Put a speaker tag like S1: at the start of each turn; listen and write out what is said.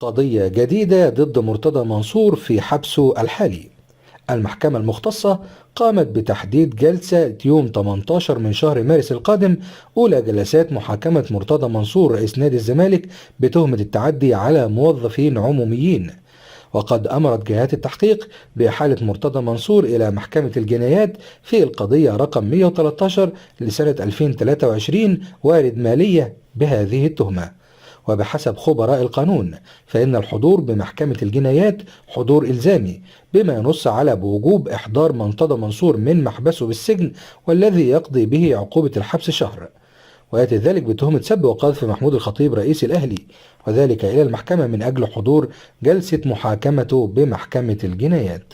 S1: قضية جديدة ضد مرتضى منصور في حبسه الحالي. المحكمة المختصة قامت بتحديد جلسة يوم 18 من شهر مارس القادم، أولى جلسات محاكمة مرتضى منصور رئيس نادي الزمالك بتهمة التعدي على موظفين عموميين. وقد أمرت جهات التحقيق بإحالة مرتضى منصور إلى محكمة الجنايات في القضية رقم 113 لسنة 2023 وارد مالية بهذه التهمة. وبحسب خبراء القانون فإن الحضور بمحكمة الجنايات حضور إلزامي، بما ينص على بوجوب إحضار مرتضى منصور من محبسه بالسجن والذي يقضي به عقوبة الحبس شهر. ويأتي ذلك بتهمة سب وقذف محمود الخطيب رئيس الأهلي، وذلك إلى المحكمة من أجل حضور جلسة محاكمته بمحكمة الجنايات.